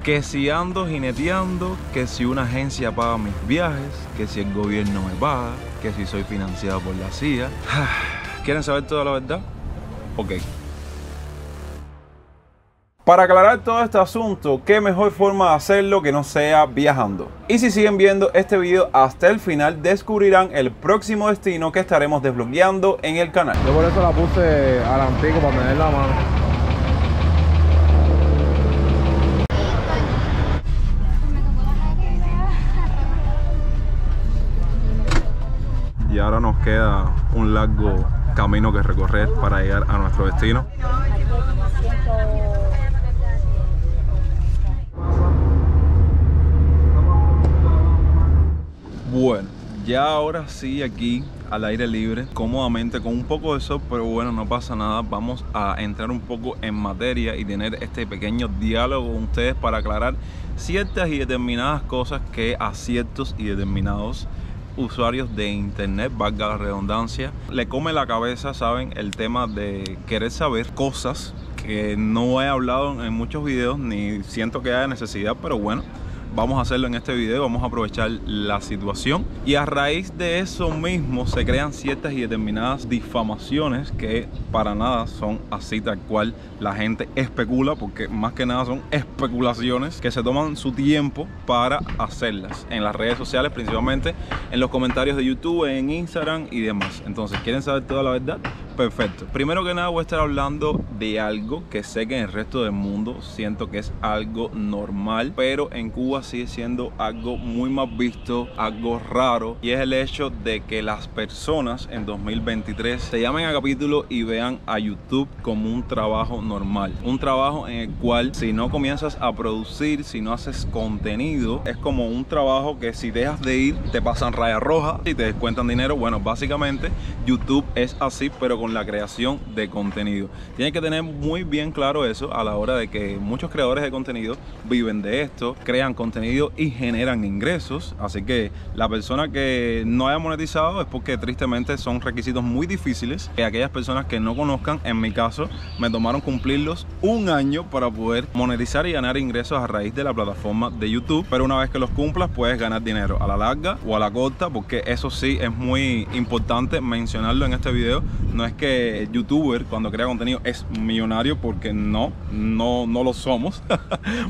Que si ando jineteando, que si una agencia paga mis viajes, que si el gobierno me paga, que si soy financiado por la CIA. ¿Quieren saber toda la verdad? Ok. Para aclarar todo este asunto, qué mejor forma de hacerlo que no sea viajando. Y si siguen viendo este video hasta el final, descubrirán el próximo destino que estaremos desbloqueando en el canal. Yo por eso la puse al antiguo para tener la mano. Y ahora nos queda un largo camino que recorrer para llegar a nuestro destino. Bueno, ya ahora sí aquí al aire libre, cómodamente, con un poco de sol, pero bueno, no pasa nada. Vamos a entrar un poco en materia y tener este pequeño diálogo con ustedes para aclarar ciertas y determinadas cosas que a ciertos y determinados usuarios de internet, valga la redundancia, le come la cabeza, ¿saben? El tema de querer saber cosas que no he hablado en muchos videos, ni siento que haya necesidad, pero bueno, vamos a hacerlo en este video, vamos a aprovechar la situación. Y a raíz de eso mismo se crean ciertas y determinadas difamaciones que para nada son así tal cual la gente especula, porque más que nada son especulaciones que se toman su tiempo para hacerlas en las redes sociales, principalmente en los comentarios de YouTube, en Instagram y demás. Entonces, ¿quieren saber toda la verdad? Perfecto. Primero que nada voy a estar hablando de algo que sé que en el resto del mundo siento que es algo normal, pero en Cuba sigue siendo algo muy más visto, algo raro, y es el hecho de que las personas en 2023 se llamen a capítulo y vean a YouTube como un trabajo normal, un trabajo en el cual si no comienzas a producir, si no haces contenido, es como un trabajo que si dejas de ir te pasan raya roja y te descuentan dinero. Bueno, básicamente YouTube es así, pero con la creación de contenido. Tienen que tener muy bien claro eso a la hora de que muchos creadores de contenido viven de esto, crean contenido y generan ingresos. Así que la persona que no haya monetizado es porque tristemente son requisitos muy difíciles que aquellas personas que no conozcan, en mi caso, me tomaron cumplirlos un año para poder monetizar y ganar ingresos a raíz de la plataforma de YouTube. Pero una vez que los cumplas puedes ganar dinero a la larga o a la corta, porque eso sí es muy importante mencionarlo en este video. No es que el youtuber cuando crea contenido es millonario, porque no lo somos.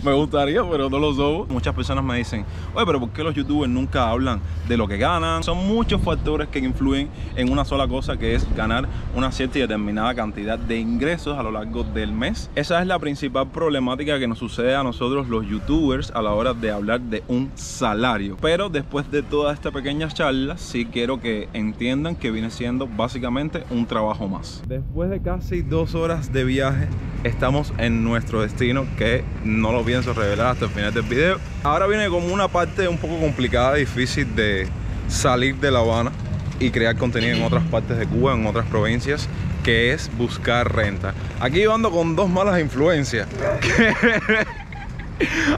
Me gustaría, pero no lo somos. Muchas personas me dicen, oye, pero ¿por qué los youtubers nunca hablan de lo que ganan? Son muchos factores que influyen en una sola cosa, que es ganar una cierta y determinada cantidad de ingresos a lo largo del mes. Esa es la principal problemática que nos sucede a nosotros los youtubers a la hora de hablar de un salario. Pero después de toda esta pequeña charla, sí quiero que entiendan que viene siendo básicamente un trabajo más. Después de casi 2 horas de viaje, estamos en nuestro destino, que no lo pienso revelar hasta el final del video. Ahora viene como una parte un poco complicada, difícil de salir de La Habana y crear contenido en otras partes de Cuba, en otras provincias, que es buscar renta. Aquí yo ando con dos malas influencias.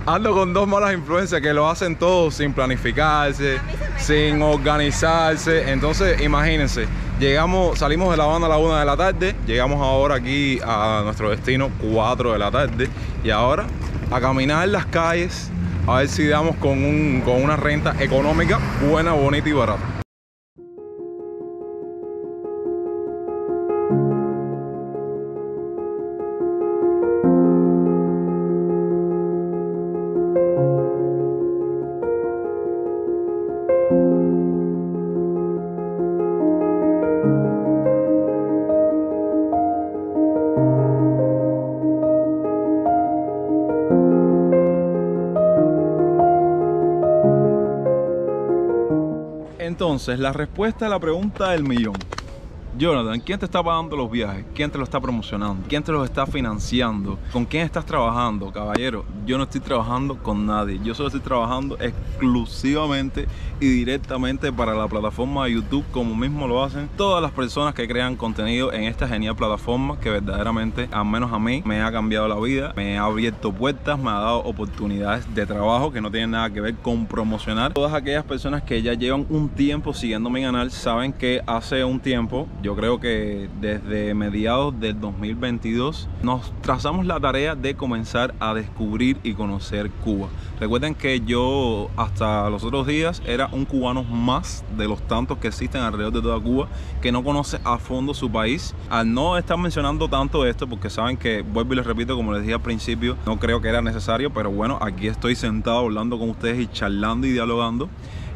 Ando con dos malas influencias que lo hacen todo sin planificarse, sin organizarse. Entonces imagínense, salimos de La Habana a la 1 de la tarde, llegamos ahora aquí a nuestro destino 4 de la tarde, y ahora a caminar las calles a ver si damos con una renta económica, buena, bonita y barata. Entonces, la respuesta a la pregunta del millón. Jonathan, ¿quién te está pagando los viajes? ¿Quién te lo está promocionando? ¿Quién te los está financiando? ¿Con quién estás trabajando? Caballero, yo no estoy trabajando con nadie. Yo solo estoy trabajando exclusivamente y directamente para la plataforma de YouTube, como mismo lo hacen todas las personas que crean contenido en esta genial plataforma, que verdaderamente, al menos a mí, me ha cambiado la vida, me ha abierto puertas, me ha dado oportunidades de trabajo que no tienen nada que ver con promocionar. Todas aquellas personas que ya llevan un tiempo siguiendo mi canal saben que hace un tiempo, yo creo que desde mediados del 2022, nos trazamos la tarea de comenzar a descubrir venir y conocer Cuba. Recuerden que yo hasta los otros días era un cubano más de los tantos que existen alrededor de toda Cuba que no conoce a fondo su país. Al no estar mencionando tanto esto, porque saben que, vuelvo y les repito, como les dije al principio, no creo que era necesario, pero bueno, aquí estoy sentado hablando con ustedes y charlando y dialogando.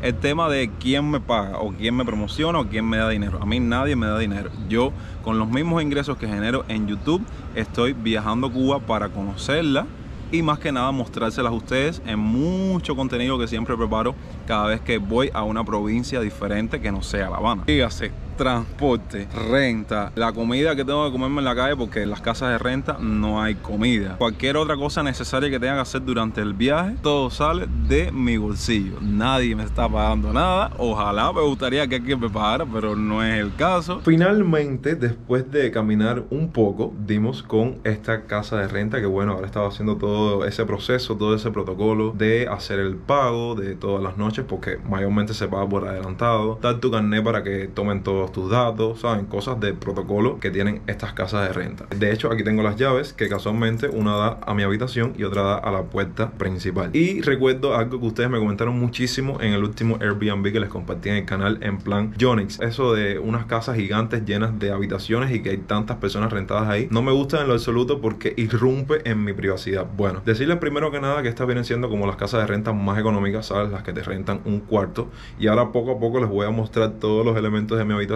El tema de quién me paga o quién me promociona o quién me da dinero. A mí nadie me da dinero. Yo, con los mismos ingresos que genero en YouTube, estoy viajando a Cuba para conocerla y más que nada mostrárselas a ustedes en mucho contenido que siempre preparo cada vez que voy a una provincia diferente que no sea La Habana. Dígase, transporte, renta, la comida que tengo que comerme en la calle, porque en las casas de renta no hay comida. Cualquier otra cosa necesaria que tenga que hacer durante el viaje, todo sale de mi bolsillo. Nadie me está pagando nada. Ojalá me gustaría que alguien me pagara, pero no es el caso. Finalmente, después de caminar un poco, dimos con esta casa de renta que, bueno, ahora estaba haciendo todo ese proceso, todo ese protocolo de hacer el pago de todas las noches, porque mayormente se paga por adelantado, dar tu carnet para que tomen todos tus datos, saben, cosas de protocolo que tienen estas casas de renta. De hecho, aquí tengo las llaves que casualmente una da a mi habitación y otra da a la puerta principal. Y recuerdo algo que ustedes me comentaron muchísimo en el último Airbnb que les compartí en el canal, en plan Yonix, eso de unas casas gigantes llenas de habitaciones y que hay tantas personas rentadas ahí, no me gusta en lo absoluto porque irrumpe en mi privacidad. Bueno, decirles primero que nada que estas vienen siendo como las casas de renta más económicas, ¿sabes? Las que te rentan un cuarto, y ahora poco a poco les voy a mostrar todos los elementos de mi habitación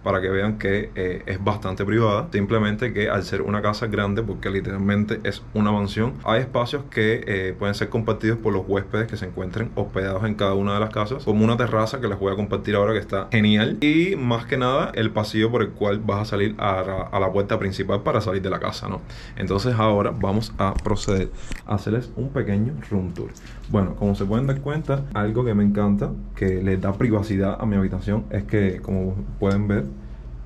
para que vean que es bastante privada. Simplemente que al ser una casa grande, porque literalmente es una mansión, hay espacios que pueden ser compartidos por los huéspedes que se encuentren hospedados en cada una de las casas, como una terraza que les voy a compartir ahora, que está genial, y más que nada el pasillo por el cual vas a salir a la puerta principal para salir de la casa, ¿no? Entonces ahora vamos a proceder a hacerles un pequeño room tour. Bueno, como se pueden dar cuenta, algo que me encanta, que les da privacidad a mi habitación, es que, como pueden ver,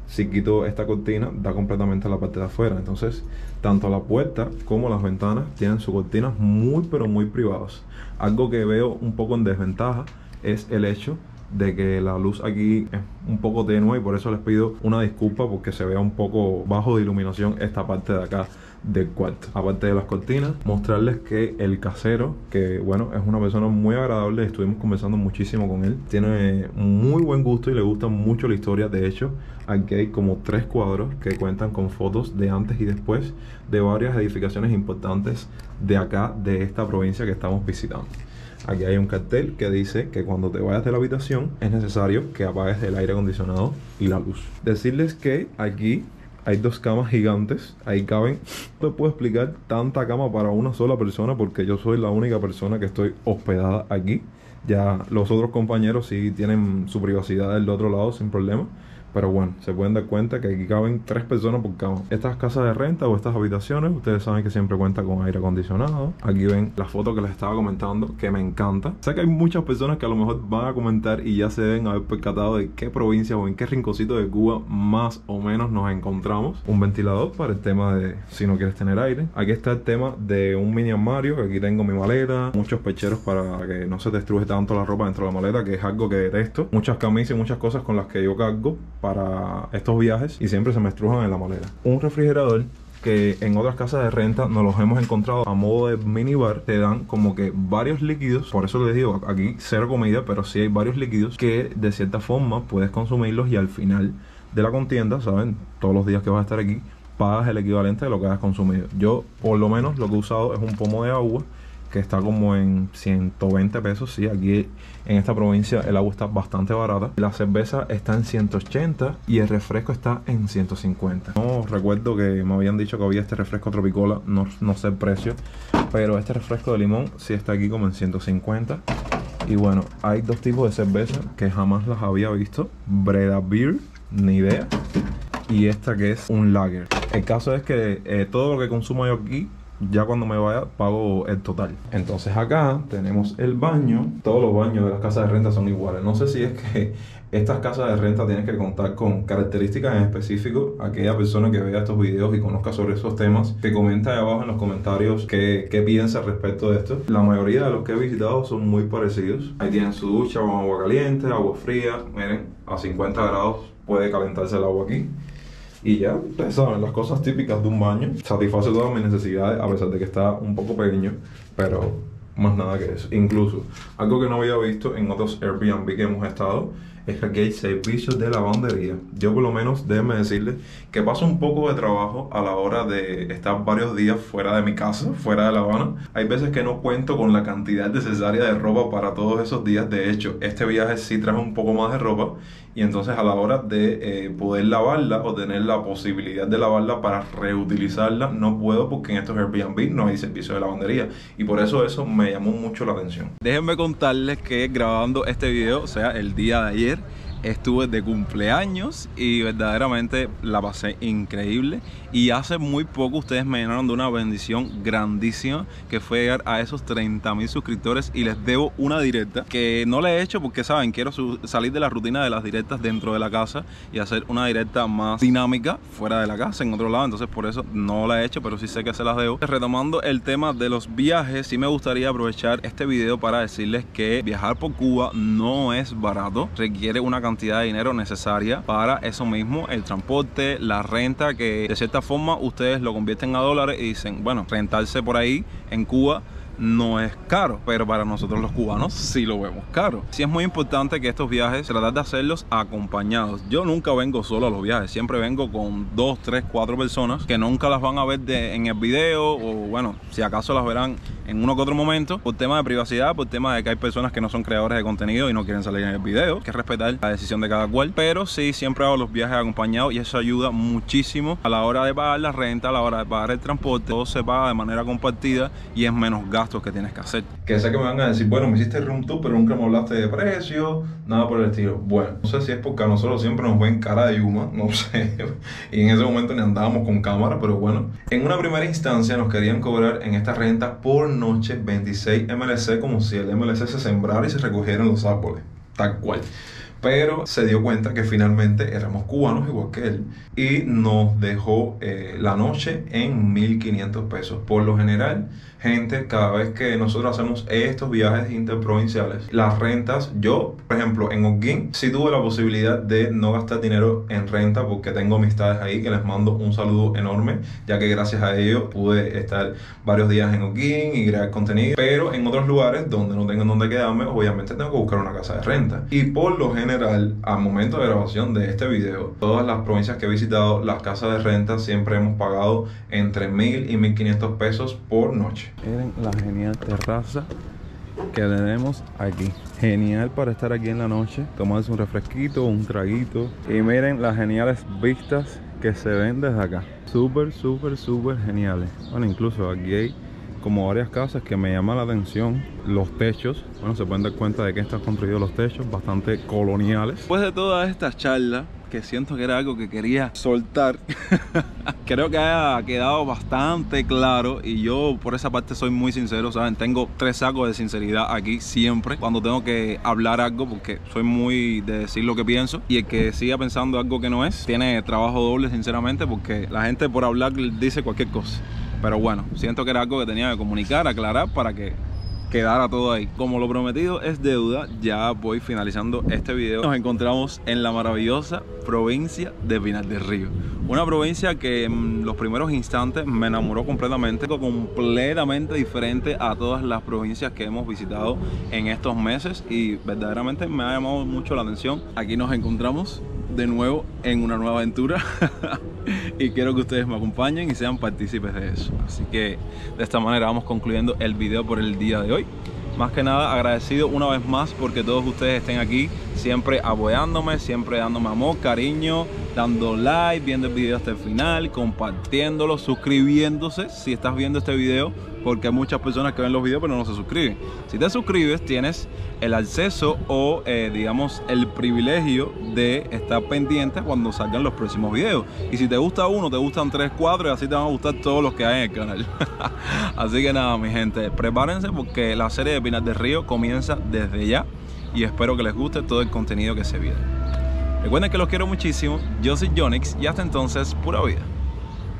si quito esta cortina, da completamente a la parte de afuera. Entonces, tanto la puerta como las ventanas tienen sus cortinas muy, pero muy privadas. Algo que veo un poco en desventaja es el hecho de que la luz aquí es un poco tenue, y por eso les pido una disculpa porque se vea un poco bajo de iluminación esta parte de acá del cuarto. Aparte de las cortinas, mostrarles que el casero, que bueno, es una persona muy agradable, estuvimos conversando muchísimo con él, tiene muy buen gusto y le gusta mucho la historia. De hecho, aquí hay como 3 cuadros que cuentan con fotos de antes y después de varias edificaciones importantes de acá, de esta provincia que estamos visitando. Aquí hay un cartel que dice que cuando te vayas de la habitación es necesario que apagues el aire acondicionado y la luz. Decirles que aquí hay 2 camas gigantes, ahí caben, no te puedo explicar tanta cama para una sola persona porque yo soy la única persona que estoy hospedada aquí. Ya los otros compañeros sí tienen su privacidad del otro lado sin problema. Pero bueno, se pueden dar cuenta que aquí caben 3 personas por cama. Estas casas de renta o estas habitaciones, ustedes saben que siempre cuentan con aire acondicionado. Aquí ven la foto que les estaba comentando, que me encanta. Sé que hay muchas personas que a lo mejor van a comentar y ya se deben haber percatado de qué provincia o en qué rinconcito de Cuba más o menos nos encontramos. Un ventilador para el tema de si no quieres tener aire. Aquí está el tema de un mini armario, que aquí tengo mi maleta, muchos pecheros para que no se destruje tanto la ropa dentro de la maleta, que es algo que detesto. Muchas camisas y muchas cosas con las que yo cargo para estos viajes y siempre se me estrujan en la maleta. Un refrigerador que en otras casas de renta nos los hemos encontrado a modo de minibar. Te dan como que varios líquidos, por eso les digo, aquí cero comida, pero sí hay varios líquidos que de cierta forma puedes consumirlos y al final de la contienda, ¿saben? Todos los días que vas a estar aquí pagas el equivalente de lo que has consumido. Yo por lo menos lo que he usado es un pomo de agua que está como en 120 pesos. Sí, aquí en esta provincia el agua está bastante barata. La cerveza está en 180 y el refresco está en 150. No recuerdo que me habían dicho que había este refresco Tropicola, no sé el precio, pero este refresco de limón sí está aquí como en 150. Y bueno, hay 2 tipos de cerveza que jamás las había visto. Breda Beer, ni idea. Y esta que es un lager. El caso es que todo lo que consumo yo aquí, ya cuando me vaya pago el total. Entonces acá tenemos el baño. Todos los baños de las casas de renta son iguales. No sé si es que estas casas de renta tienen que contar con características en específico. Aquella persona que vea estos videos y conozca sobre esos temas, que comenta ahí abajo en los comentarios qué piensa respecto de esto. La mayoría de los que he visitado son muy parecidos. Ahí tienen su ducha con agua caliente, agua fría. Miren, a 50 grados puede calentarse el agua aquí. Y ya, ustedes saben, las cosas típicas de un baño. Satisface todas mis necesidades, a pesar de que está un poco pequeño, pero más nada que eso. Incluso, algo que no había visto en otros Airbnb que hemos estado, es que aquí hay servicios de lavandería. Yo por lo menos, déjenme decirles que paso un poco de trabajo a la hora de estar varios días fuera de mi casa, fuera de La Habana. Hay veces que no cuento con la cantidad necesaria de ropa para todos esos días. De hecho, este viaje sí traje un poco más de ropa, y entonces a la hora de poder lavarla o tener la posibilidad de lavarla para reutilizarla, no puedo, porque en estos Airbnb no hay servicio de lavandería, y por eso me llamó mucho la atención. Déjenme contarles que grabando este video, o sea, el día de ayer, estuve de cumpleaños y verdaderamente la pasé increíble. Y hace muy poco ustedes me llenaron de una bendición grandísima, que fue llegar a esos 30,000 suscriptores, y les debo una directa que no le he hecho porque, saben, quiero salir de la rutina de las directas dentro de la casa y hacer una directa más dinámica fuera de la casa, en otro lado. Entonces por eso no la he hecho, pero sí sé que se las debo. Retomando el tema de los viajes, sí me gustaría aprovechar este video para decirles que viajar por Cuba no es barato, requiere una cantidad de dinero necesaria para eso mismo, el transporte, la renta, que de cierta forma ustedes lo convierten a dólares y dicen, bueno, rentarse por ahí en Cuba no es caro, pero para nosotros los cubanos sí lo vemos caro. Sí es muy importante que estos viajes tratar de hacerlos acompañados. Yo nunca vengo solo a los viajes, siempre vengo con 2, 3, 4 personas que nunca las van a ver en el video, o bueno, si acaso las verán en uno que otro momento, por tema de privacidad, por tema de que hay personas que no son creadores de contenido y no quieren salir en el video. Hay que respetar la decisión de cada cual, pero sí, siempre hago los viajes acompañados, y eso ayuda muchísimo a la hora de pagar la renta, a la hora de pagar el transporte. Todo se paga de manera compartida y es menos gasto que tienes que hacer. Que sé que me van a decir, bueno, me hiciste room tour, pero nunca me hablaste de precio, nada por el estilo. Bueno, no sé si es porque a nosotros siempre nos ven cara de Yuma, no sé, y en ese momento ni andábamos con cámara, pero bueno. En una primera instancia nos querían cobrar en esta renta por noche 26 MLC, como si el MLC se sembrara y se recogieran los árboles, tal cual. Pero se dio cuenta que finalmente éramos cubanos igual que él, y nos dejó la noche en 1.500 pesos. Por lo general, gente, cada vez que nosotros hacemos estos viajes interprovinciales, las rentas, yo, por ejemplo, en Holguín, sí tuve la posibilidad de no gastar dinero en renta, porque tengo amistades ahí que les mando un saludo enorme, ya que gracias a ellos pude estar varios días en Holguín y crear contenido. Pero en otros lugares donde no tengo donde quedarme, obviamente tengo que buscar una casa de renta. Y por lo general, al momento de grabación de este video, todas las provincias que he visitado, las casas de renta siempre hemos pagado entre 1.000 y 1.500 pesos por noche. Miren la genial terraza que tenemos aquí. Genial para estar aquí en la noche, tomarse un refresquito, un traguito. Y miren las geniales vistas que se ven desde acá. Súper, súper, súper geniales. Bueno, incluso aquí hay como varias casas que me llaman la atención. Los techos, bueno, se pueden dar cuenta de que están construidos los techos, bastante coloniales. Después de toda esta charla, que siento que era algo que quería soltar, creo que haya quedado bastante claro, y yo por esa parte soy muy sincero, ¿saben? Tengo 3 sacos de sinceridad aquí siempre cuando tengo que hablar algo, porque soy muy de decir lo que pienso, y el que siga pensando algo que no es, tiene trabajo doble, sinceramente, porque la gente por hablar dice cualquier cosa. Pero bueno, siento que era algo que tenía que comunicar, aclarar, para que quedara todo ahí. Como lo prometido es deuda, ya voy finalizando este video. Nos encontramos en la maravillosa provincia de Pinar del Río, una provincia que en los primeros instantes me enamoró completamente diferente a todas las provincias que hemos visitado en estos meses, y verdaderamente me ha llamado mucho la atención. Aquí nos encontramos de nuevo en una nueva aventura y quiero que ustedes me acompañen y sean partícipes de eso. Así que de esta manera vamos concluyendo el video por el día de hoy. Más que nada agradecido una vez más porque todos ustedes estén aquí, siempre apoyándome, siempre dándome amor, cariño, dando like, viendo el video hasta el final, compartiéndolo, suscribiéndose si estás viendo este video, porque hay muchas personas que ven los videos pero no se suscriben. Si te suscribes, tienes el acceso o digamos el privilegio de estar pendiente cuando salgan los próximos videos. Y si te gusta uno, te gustan 3, 4 y así te van a gustar todos los que hay en el canal. Así que nada, mi gente, prepárense porque la serie de Pinar del Río comienza desde ya y espero que les guste todo el contenido que se viene. Recuerden que los quiero muchísimo, yo soy Yonix y hasta entonces, pura vida.